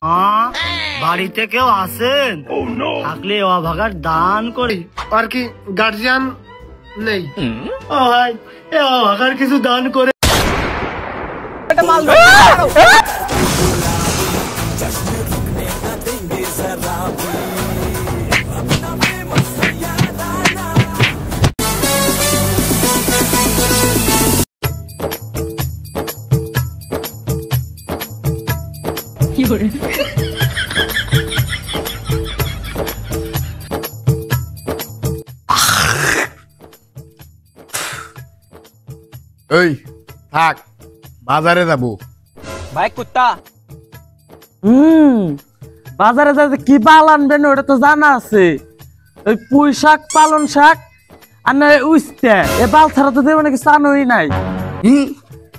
বাড়িতে কেউ আসেন থাকলে অভাগার দান করি। আর কি গার্জিয়ান নেই? ও ভাই এ অভাগার কিছু দান করে। এই থাক, বাজারে যাবো। ভাই কুত্তা বাজারে যাতে কি বাল আনবেন ওটা তো জানা আছে। ওই পুঁই শাক, পালন শাক আর না উস্তে, এ বাল ছাড়া তো দেবো নাকি চানোই নাই।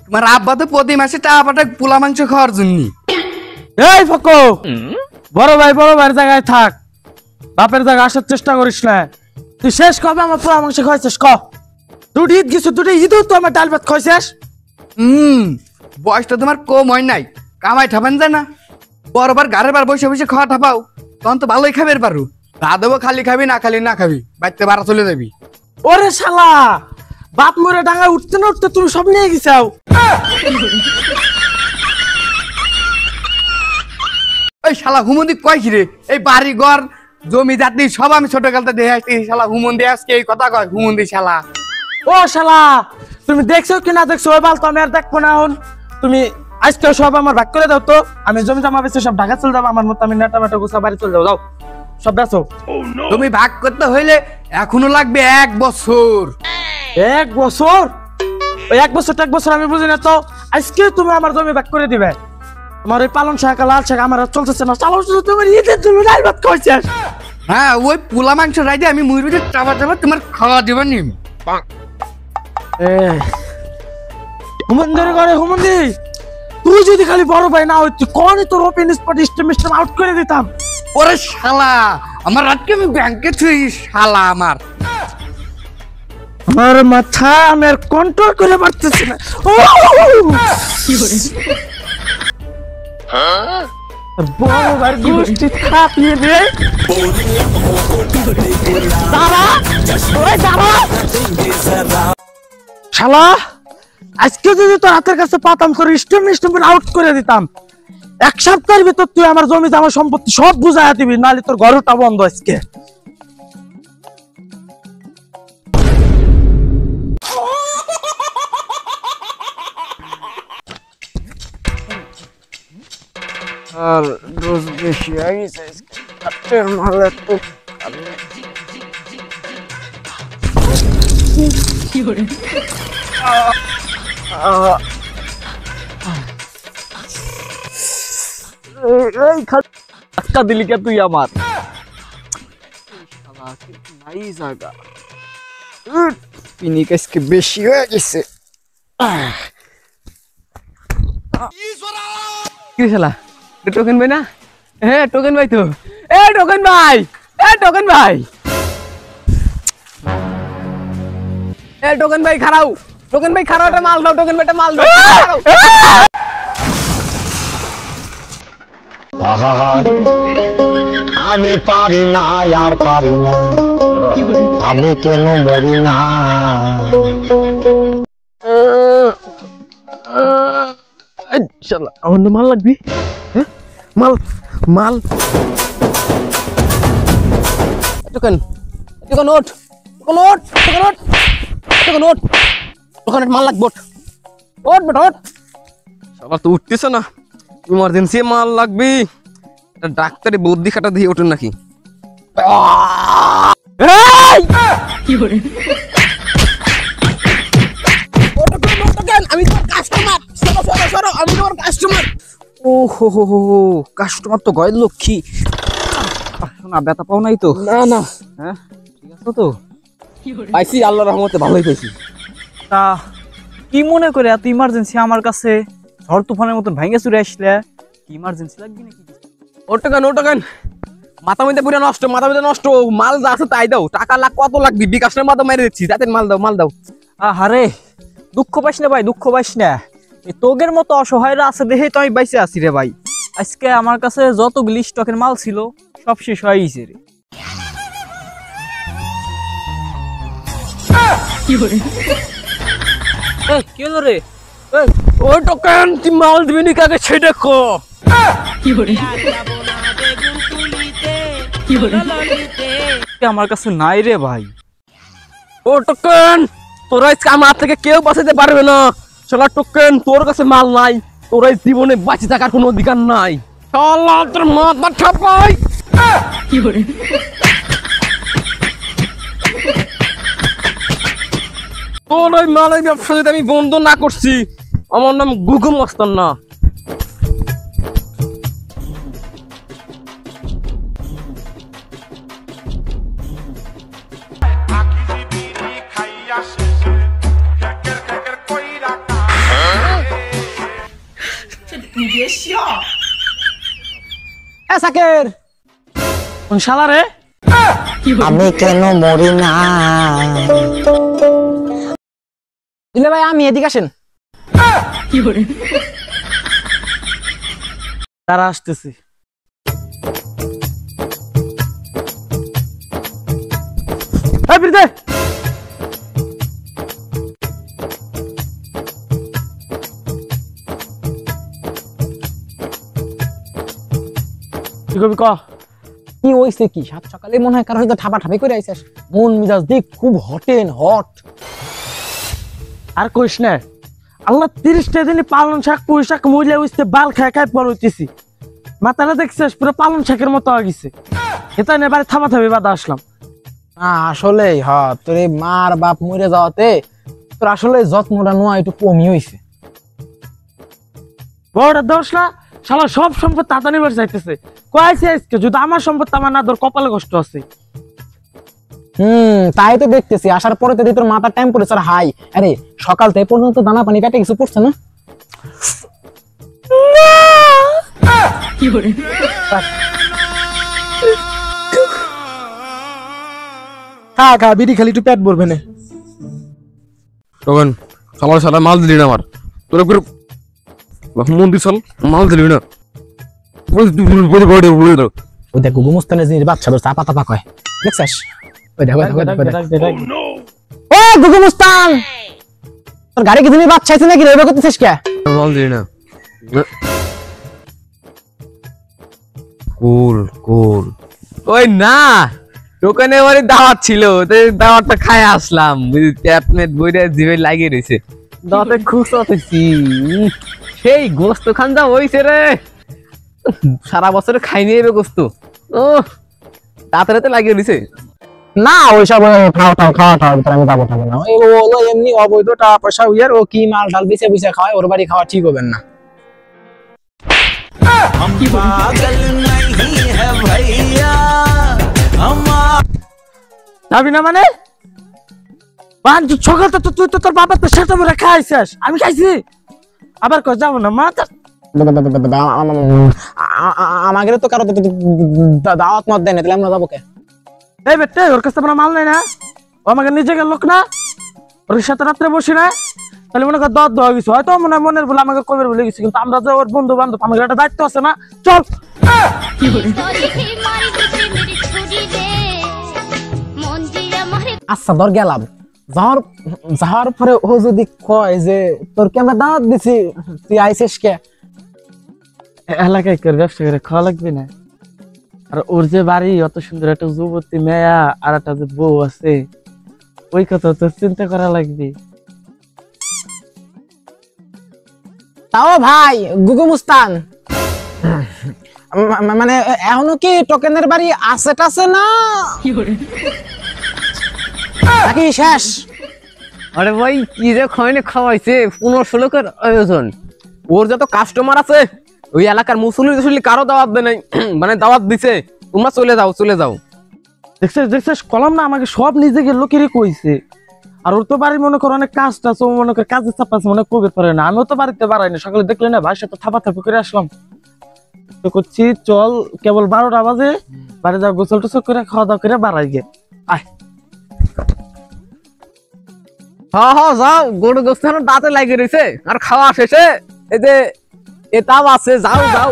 তোমার আব্বা তো প্রতি মাসে টাকা পাঠায় পোলা মাংস খাওয়ার জন্য। এই ফকো, বড় ভাইয়ের জায়গায় থাক, বাপের জায়গায় আসার চেষ্টা করিস না। তুই শেষ কবে আমার পোলা মাংস খাইছিস? দুটি ঈদ গেছো, দুটি ঈদও তো আমার ডাল ভাত খাইছিস। বয়সটা তোমার কম হয় নাই, কামাই ঠাপান যায় না। বরাবর গাড়ে বার বসে বসে খাওয়া ঠাপাও, তখন তো ভালোই খাবে পারু। তা দেবো খালি খাবি না খালি না খাবি, বাড়িতে ভাড়া চলে যাবি। ওরে শালা, বাপ মরে ডাঙায় উঠতে না উঠতে তুমি সব নিয়ে গেছাও। ওই শালা হুমন্দি কয় কি রে? এই বাড়ি ঘর জমি জাতি সব আমি ছোট কালতে দেখে আসছি। শালা হুমন্দি আজকে এই কথা কয়, হুমন্দি শালা। ও শালা, তুমি দেখছো কি না দেখছো ওই বাল তো আমি আর দেখবো না। এখন তুমি আজকে সব আমার ভাগ করে দাও তো, আমি জমি জমা বেচে সব ঢাকা চলে যাবো। আমার মতো আমি নেটা মেটা গুছা বাড়ি চলে যাও। যাও সব বেচো। তুমি ভাগ করতে হইলে এখনো লাগবে 1 বছর। 1 বছর? ওই 1 বছর এক বছর আমি বুঝি না তো। আজকে তুমি আমার জমি ভাগ করে দিবে। আমার ওই পালন শাক লাল শাক আমার আর চলতেছে না। চালাও তুমি ঈদের জন্য ডাল ভাত খাইছিস। হ্যাঁ, ওই পোলা মাংস রাইতে আমি মুরগিতে চাপা চাপা তোমার খাওয়া দেবো নি। হুমন্দির করে হুমন্দি, তুই যদি খালি বড় ভাই না হইতি কোনই তোর ওপেন স্পট স্টেম আউট করে দিতাম। ওরে শালা, আমার রাতকে আমি ব্যাংকে থুই শালা। আমার মাথা আমি আর কন্ট্রোল করে পারতেছি না। বড় ভাই গোষ্ঠী খাপিয়ে দে। শালা, আজকে যদি তোর হাতের কাছে পাতাম তোর স্টেম আউট করে দিতাম। 1 সপ্তাহের ভিতর তুই আমার জমি আমার সম্পত্তি সব বুঝাইয়া দিবি, নাহলে তোর ঘরটা বন্ধ আজকে। আর ডোজ বেশি আইছে কাটের মাল একটু কি করে এই ধাক্কা দিলি কে তুই আমার? শালা কি নাই জায়গা, পিনিক আজকে বেশি হয়ে গেছে। কি শালা টোকেন ভাই না? হ্যাঁ টোকেন ভাই তো। এ টোকেন ভাই, এ টোকেন ভাই, এ টোকেন ভাই খারাও, টোকেন ভাই খারাও, একটা মাল দাও, টোকেন ভাই একটা মাল দাও। আমি পারি না আর পারি না, আমি কেন মরি না। শালা আমার মাল লাগবি। হ্যাঁ মাল মাল টোকেন টোকেন ওঠ, টোকেন ওঠ, টোকেন ওঠ, টোকেন ওঠ, টোকেন মাল লাগবে। ওঠ বেটা ওঠ। শালা তো উঠতেছে না, ইমার্জেন্সি মাল লাগবে। এটা ডাক্তারি বুদ্ধি খাটা দিয়ে ওঠেন নাকি? কি করে আমি তোমার কাস্টমার, সরো সরো সরো, আমি তোমার কাস্টমার। ও হো হো হো, কাস্টমার তো গয়ের লক্ষ্মী। শোনা ব্যথা পাও নাই তো? না না, হ্যাঁ ঠিক আছে তো, পাইছি আল্লাহর রহমতে ভালোই পাইছি। তা কি মনে করে এত ইমার্জেন্সি আমার কাছে? ঝড় তুফানের মতন ভাঙে চুরে আসলে কি ইমার্জেন্সি লাগবে নাকি? ওটাকান ওটাকান, মাথা মধ্যে পুরো নষ্ট, মাথা মধ্যে নষ্ট। মাল যা আছে তাই দাও, টাকা লাখ কত লাগবে? বিকাশের মাথা মেরে দিচ্ছি, যাতে মাল দাও, মাল দাও। আহারে দুঃখ পাইস না ভাই, দুঃখ পাইস না। তোগের মতো অসহায়রা আছে দেখে তো আমি বাইসে আছি রে ভাই। আজকে আমার কাছে যতগুলি স্টকের মাল ছিল সব শেষ হয়ে গেছে রে। কি হলো রে? ও টোকেন তুই মাল দিবি নি কাকে সেটা কো। আমার কাছে নাই রে ভাই। ও টোকেন তোরা আজকে আমার থেকে কেউ বাঁচাতে পারবে না। শালা টোকেন তোর কাছে মাল নাই, তোরা জীবনে বাঁচে থাকার কোনো অধিকার নাই। শালা তোর মাথা ঠাপাই। তোর ওই মালের ব্যবসা যদি আমি বন্ধ না করছি, আমার নাম গুগু মস্তান না। সাকের কোন শালা রে? আমি কেন মরি না? দিলে ভাই আমি এদিকে আসেন। তারা আসতেছে। এই বিরদে কি কবি ক? কি হইছে কি? সাত সকালে মনে হয় কারো হয়তো ঠাপাঠাপি করে আইছিস। মন মিজাজ দেখ খুব হট। আর কইস না, আল্লাহ 30টা দিনে পালন শাক পুঁই শাক মইলা হইছে বাল খায় খায় পর হইতেছি। মাথাটা দেখছিস পুরো পালন শাকের মতো হয়ে গেছে। এটা নিয়ে বাড়ি থাপি বাদা আসলাম। আসলেই তোর এই মার বাপ মরে যাওয়াতে তোর আসলে যত্নটা নেওয়া একটু কমই হইছে। বড় দোষ না, শালা সব সম্পদ তাতা নিবার চাইতেছে। কয়েছে আজকে যদি আমার সম্পদ আমার না, তোর কপালে কষ্ট আছে। তাই তো দেখতেছি। আসার পরে তো তোর মাথার টেম্পারেচার হাই। আরে সকাল থেকে পর্যন্ত দানা পানি পেটে কিছু পড়ছে না? খা বিড়ি খালি একটু পেট ভরবে না। তখন সালার সালা মাল দিলি না আমার, তোর করে মন্দির চল মাল দিলি না। ওই দেখ গুগু মুস্তানের জিনিস বাচ্চা ধরছে আপা তাপা কয়, দেখছিস? ওই দেখ ও গুগু মুস্তান, তোর গাড়ি কি তুমি বাচ্চা আছে নাকি রে? করতেছিস কে? মাল দিলি না। কুল ওই না দোকানে বাড়ি দাওয়াত ছিল, দাওয়াতটা খাই আসলাম। ট্যাপনেট বইটা জিভে লাগিয়ে রয়েছে, দাওয়াতে খুশ হতেছি। সেই গোস্ত খান যা হইছে রে, সারা বছরে খাইনি এবে গোস্ত। ও দাঁতে লাগিয়ে রয়েছে। না ওইসব খাওয়া ভিতরে আমি যাবো না। ওই বলো এমনি অবৈধ টাকা পয়সা উইয়ার ও কি মাল ডাল বিছে বিছে খাওয়ায়, ওর বাড়ি খাওয়া ঠিক হবেন না। যাবি না মানে? সকাল তো তুই তো তোর বাবার তো সাথে মরে খাইছিস, আমি খাইছি। আবার কই যাবো না মা? আমাদের তো কারো দাওয়াত মত দেয় না, তাহলে আমরা যাবো কে? এই বেটে ওর কাছে আমরা মাল নাই না, ও আমাকে নিজেকে লোক না, ওর সাথে রাত্রে বসি না, তাহলে মনে কর দর দেওয়া গেছে। হয়তো মনে মনের বলে আমাকে কবে বলে গেছি, কিন্তু আমরা যে ওর বন্ধু বান্ধব, আমাদের একটা দায়িত্ব আছে না। চল আচ্ছা ধর গেলাম। যাওয়ার পরে ও যদি কয় যে তোর কি আমরা দাওয়াত দিছি, তুই আইসিস কে? এলাকায় করে ব্যবসা করে খাওয়া লাগবে না? আর ওর যে বাড়ি, অত সুন্দর একটা যুবতী মেয়া আর একটা যে বউ আছে, ওই কথা তো চিন্তা করা লাগবে। তাও ভাই গুগু মুস্তান, মানে এখনো কি টোকেনের বাড়ি আছে টাছে না নাকি শেষ? আরে ভাই কি যে খাওয়াইছে 15-16 লোকের আয়োজন। ওর যত কাস্টমার আছে ওই এলাকার মুসল্লি কারো দাওয়াত দেয় নাই, মানে দাওয়াত দিছে। তোমরা চলে যাও। দেখছিস কলম না, আমাকে সব নিজেকে লোকেরই কইছে। আর ওর তো বাড়ি মনে করো অনেক কাজ টাজ, মনে করে কাজের চাপ আছে, মনে কবে পারে না। আমিও তো বাড়িতে বাড়াই না, সকালে দেখলে না ভাইয়ের সাথে থাপাথাপি করে আসলাম। তো করছি চল, কেবল 12টা বাজে বাড়ি যাও, গোসল টোসল করে খাওয়া দাওয়া করে বাড়াই গে। আয় যাও, গরু গোস্ত দাঁতে লাগিয়ে রয়েছে। আর খাওয়া শেষে এই যে এটাও আছে, যাও যাও।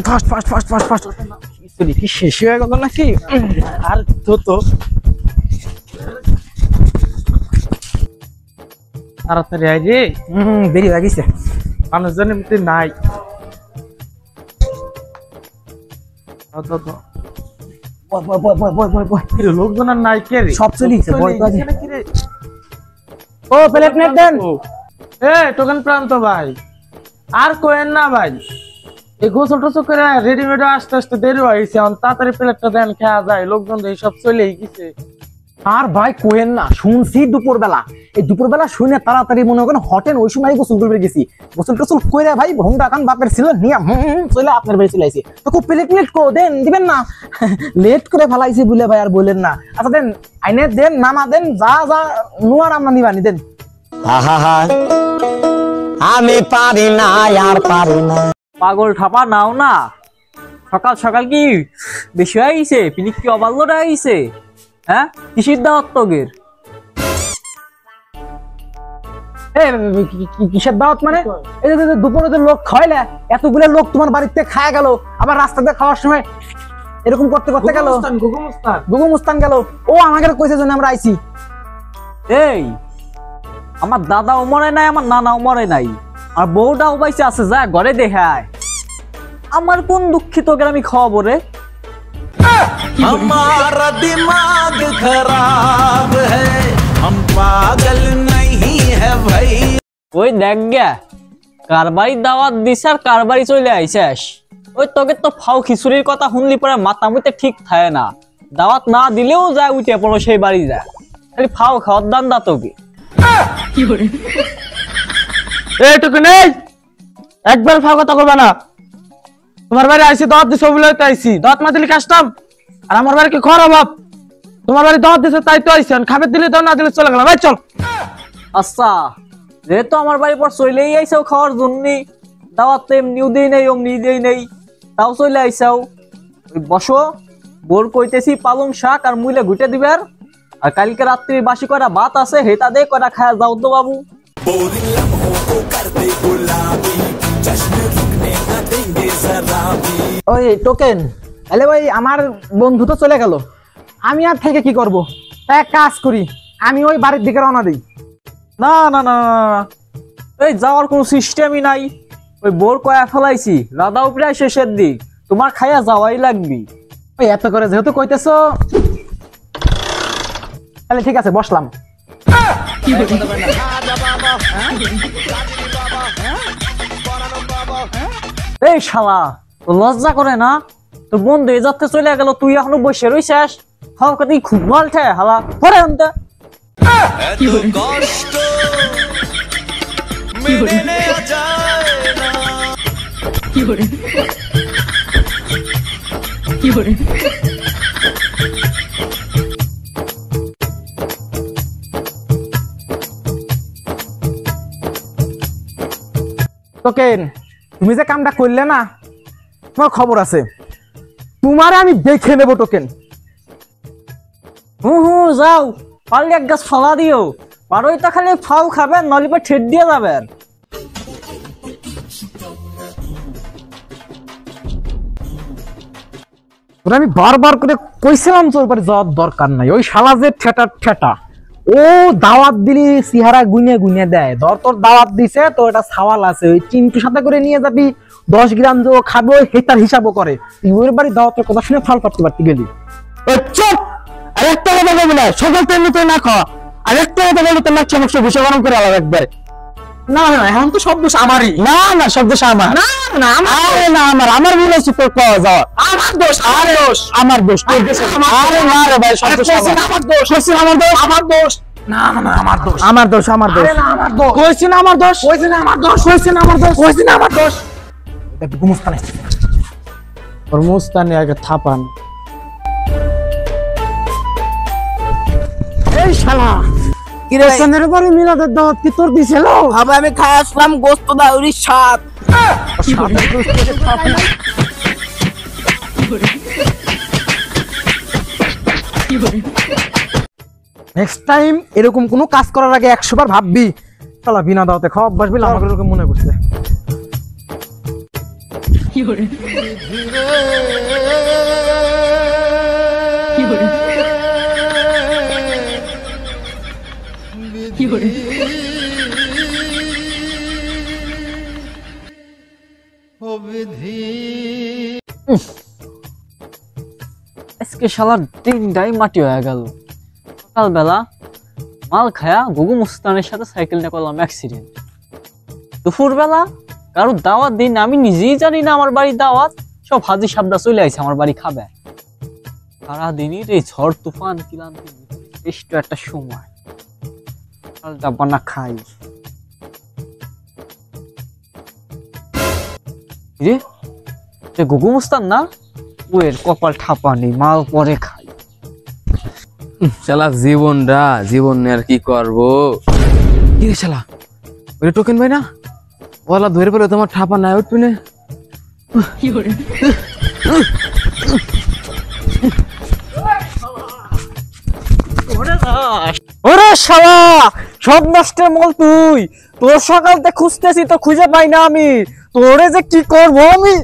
Fast fast fast fast fast কি শেষ হয়ে গেল নাকি? আর তো তাড়াতাড়ি আয় রে, দেরি হয়ে গেছে। মানুষজনের মধ্যে নাই। লোকজন আর নাই কে রে? সব চলে গেছে, ভয় তো আছে। কি রে? ও প্লেট নেট দেন। এ টোকেন প্রান্ত ভাই, আর কোয়েন না ভাই, এই গোসল টোসল করে রেডিমেড আসতে আসতে দেরি হয়েছে, তাড়াতাড়ি প্লেটটা দেন, খাওয়া যায়। লোকজন এই সব চলেই গেছে। আর ভাই কোয়েন না, শুনছি দুপুরবেলা, এই দুপুরবেলা শুনে তাড়াতাড়ি মনে করেন হটেন, ওই সময় গোসল করে গেছি। গোসল টোসল করে ভাই ভোংটা কান বাপের ছিল নিয়ে চলে আপনার বাড়ি চলে আইছি। তো খুব প্লেট প্লেট কো দেন, দিবেন না? লেট করে ফেলাইছি বলে ভাই আর বললেন না। আচ্ছা দেন, আইনে দেন, নামা দেন, যা যা নোয়ার আমরা নিবানি দেন। আহা আমি পারি না আর পারি না। পাগল ঠাপা নাও না, সকাল সকাল কি বেশি হয়ে গেছে? পিনিক কি অবাল্য হয়ে গেছে? হ্যাঁ, কিসির দাওয়াত তোগের? কিসের দাওয়াত মানে? এই যে দুপুরে যে লোক খাইলে, এতগুলো লোক তোমার বাড়িতে খায় গেল, আবার রাস্তাতে খাওয়ার সময় এরকম করতে করতে গেল, গুগু মুস্তান গেল। ও আমাকে কইছে জন্য আমরা আইছি। এই আমার দাদা উমরে নাই, আমার নানা উমরে নাই, আর বউটা উপাইছে আছে, যা ঘরে দেখায়। আমার কোন দুঃখিত আমি খাওয়াবো রে? हमारा दिमाग खराब है, हम पागल नहीं है भाई। ওই দেখ গে, কারবারি দাওয়াত দিস আর কারবারি চলে আইসাস। ওই তোকে তো ফাও খিচুড়ির কথা শুনলি পরে মাথা মুতে ঠিক থাকে না। দাওয়াত না দিলেও যায়, উঠে পড়ো সেই বাড়ি যায়, খালি ফাও খাওয়ার দান্দা তোকে। এইটুকু নেই, একবার ফাও কথা করবে না। তোমার বাড়ি আইসি, দাওয়াত দিছে বলে তো আইসি, দাওয়াত না দিলে কাজটাম। আর আমার বাড়ি কি খর অভাব? তোমার বাড়ি দাওয়াত দিছে তাই তো আইসি, খাবে দিলে দাও, না দিলে চলে গেলাম। ভাই চল। আচ্ছা, যেহেতু আমার বাড়ির পর চলেই আইসাও খাওয়ার জন্য, দাওয়াত তো এমনিও দেই নাই, অমনি দেই নাই, তাও চলে আইসাও। ওই বসো, বোর কইতেছি পালং শাক আর মুইলে ঘুটে দিবার, আর কালকে রাত্রি বাসি করা ভাত আছে, হেটা দে কটা খায়া যাও তো বাবু। ওই টোকেন, তাহলে ভাই আমার বন্ধু তো চলে গেল, আমি আর থেকে কি করব? এক কাজ করি, আমি ওই বাড়ির দিকে রওনা দিই। না না না না, এই যাওয়ার কোনো সিস্টেমই নাই। ওই বোর কয়া ফেলাইছি, রাধাও প্রায় শেষের দিক, তোমার খাইয়া যাওয়াই লাগবি। ওই এত করে যেহেতু কইতেছো, তাহলে ঠিক আছে, বসলাম। এই শালা, তো লজ্জা করে না? তোর বন্ধু এ যাত্রা চলে গেল, তুই এখনো বসে রইছিস? খাওয়া কথা খুব ভাল ঠে হালা, পরে আনতে। টোকেন, তুমি যে কামটা করলে না, তোমার খবর আছে, তোমারে আমি দেখে নেবো। টোকেন, যাও, পারলে এক গাছ ফালা দিও, পারোই তো খালি ফাউ খাবেন, নলিপে ঠেট দিয়ে যাবেন। আমি বারবার করে কইছিলাম তোর বাড়ি যাওয়ার দরকার নাই। ওই শালা যে ঠেটা, ও দাওয়াত দিলি সিহারা গুনে গুনে দেয়। ধর তোর দাওয়াত দিছে, তো এটা সাওয়াল আছে, ওই চিন্টু সাথে করে নিয়ে যাবি, 10 গ্রাম যে খাবে, ওই হেতার হিসাবও করে। তুই ওর বাড়ি দাওয়াতের কথা শুনে ফাল পারতে পারতে গেলি। চুপ! আর একটা কথা বলবি না, সকাল টাইমে তো না খাওয়া, আর একটা কথা বলবি তো নাক চমক ভুষে গরম করে আলাদা একবার। না না, এখন তো সব দোষ আমারই। না না, সব দোষ আমার। না না, আমার ভুল হচ্ছে তোর পাওয়া যাওয়া। আমার দোষ, আমার দোষ। আরে না রে ভাই, সব দোষ আমার দোষ। আমার দোষ, আমার দোষ। না না, আমার দোষ, আমার দোষ, আমার দোষ। আরে না, আমার দোষ। কইছি না আমার দোষ, কইছি না আমার দোষ, কইছি না আমার দোষ, কইছি না আমার দোষ। এটা গুমস্তানে, ওর মুস্তানে আগে থাপান। এই শালা, কি রে, চন্দ্রের বাড়ি মিলাদের দাওয়াত কি তোর দিছিল? আমি খাই আসলাম গোস্ত দাউরির স্বাদ। নেক্সট টাইম এরকম কোনো কাজ করার আগে 100 বার ভাববি। শালা বিনা দাওয়াতে খাওয়া অভ্যাস বিল আমাকে এরকম মনে করছে। আজকে শালার দিনটাই মাটি হয়ে গেল। সকালবেলা মাল খায়া গুগু মুস্তানের সাথে সাইকেলটা করলাম অ্যাক্সিডেন্ট। দুপুরবেলা কারোর দাওয়াত দিন, আমি নিজেই জানি না আমার বাড়ির দাওয়াত, সব হাজি সাবদা চলে আইছে আমার বাড়ি খাবে। সারাদিনই রে ঝড় তুফান ক্লান্তি, বেশ তো একটা সময় পাল্টা বানা খাই। রে গুগু মুস্তান না, ওর কপাল ঠাপা নেই, মাল পরে খাই। শালা জীবন আর কি করবো। কি রে শালা, ওরে টোকেন ভাই না ওলা ধরে পেলে তোমার ঠাপা নাই উঠবি না। ওরে শালা সব নষ্টের মল তুই, তোর সকালতে খুঁজতেছি তো খুঁজে পাই না আমি, তোরে যে কি করবো আমি।